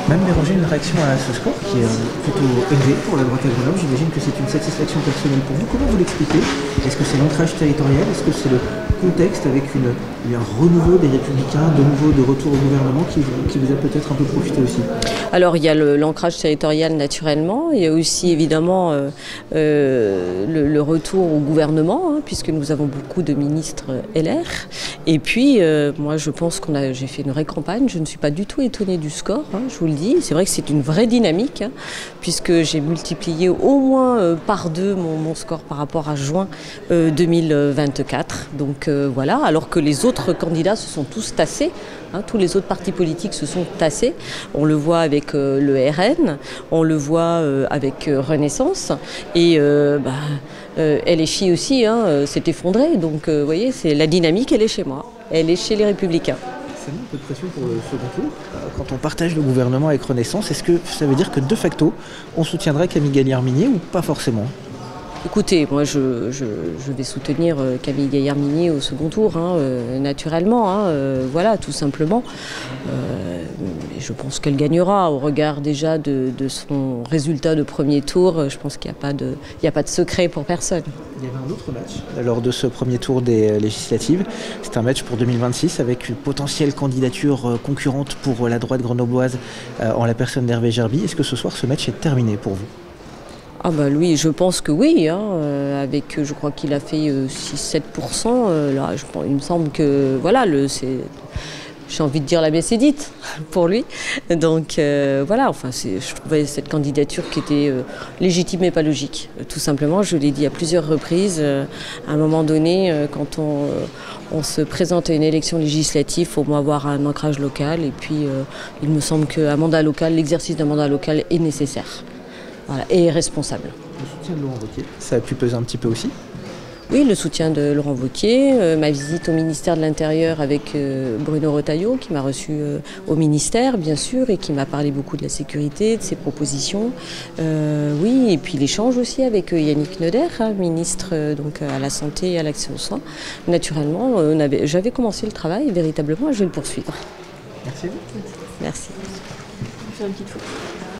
Même Béranger, une réaction à ce score qui est plutôt élevé pour la droite à Grenoble. J'imagine que c'est une satisfaction personnelle pour vous. Comment vous l'expliquez? Est-ce que c'est l'ancrage territorial? Est-ce que c'est le contexte avec un renouveau des Républicains, de nouveau de retour au gouvernement qui vous a peut-être un peu profité aussi? Alors il y a l'ancrage territorial naturellement, il y a aussi évidemment le retour au gouvernement, hein, puisque nous avons beaucoup de ministres LR. Et puis moi je pense j'ai fait une vraie campagne, je ne suis pas du tout étonnée du score, hein, je vous le dis. C'est vrai que c'est une vraie dynamique, hein, puisque j'ai multiplié au moins par 2 mon score par rapport à juin 2024. Donc voilà, alors que les autres candidats se sont tous tassés. Hein, tous les autres partis politiques se sont tassés. On le voit avec le RN, on le voit avec Renaissance et LFI aussi s'est effondré. Donc vous voyez, c'est la dynamique, elle est chez moi, elle est chez les Républicains. Ça met un peu de pression pour le second tour. Quand on partage le gouvernement avec Renaissance, est-ce que ça veut dire que de facto, on soutiendrait Camille Gaillard-Minier ou pas forcément? Écoutez, moi je vais soutenir Camille Gaillard-Minier au second tour, hein, naturellement, hein, voilà, tout simplement. Je pense qu'elle gagnera au regard déjà de son résultat de premier tour. Je pense qu'il n'y a pas de secret pour personne. Il y avait un autre match lors de ce premier tour des législatives. C'est un match pour 2026 avec une potentielle candidature concurrente pour la droite grenobloise en la personne d'Hervé Gerby. Est-ce que ce soir ce match est terminé pour vous? Ah bah lui, je pense que oui, hein, avec, je crois qu'il a fait 6-7%, là, il me semble que, voilà, j'ai envie de dire la baisse est dite pour lui. Donc voilà, enfin, je trouvais cette candidature qui était légitime et pas logique. Tout simplement, je l'ai dit à plusieurs reprises, à un moment donné, quand on se présente à une élection législative, il faut avoir un ancrage local, et puis il me semble qu'un mandat local, l'exercice d'un mandat local est nécessaire. Voilà, et responsable. Le soutien de Laurent Wauquiez, ça a pu peser un petit peu aussi? Oui, le soutien de Laurent Wauquiez, ma visite au ministère de l'Intérieur avec Bruno Retailleau, qui m'a reçu au ministère, bien sûr, et qui m'a parlé beaucoup de la sécurité, de ses propositions. Oui, et puis l'échange aussi avec Yannick Neuder, hein, ministre donc, à la Santé et à l'Accès aux soins. Naturellement, j'avais commencé le travail, véritablement, et je vais le poursuivre. Merci beaucoup. Merci. Je fais une petite photo.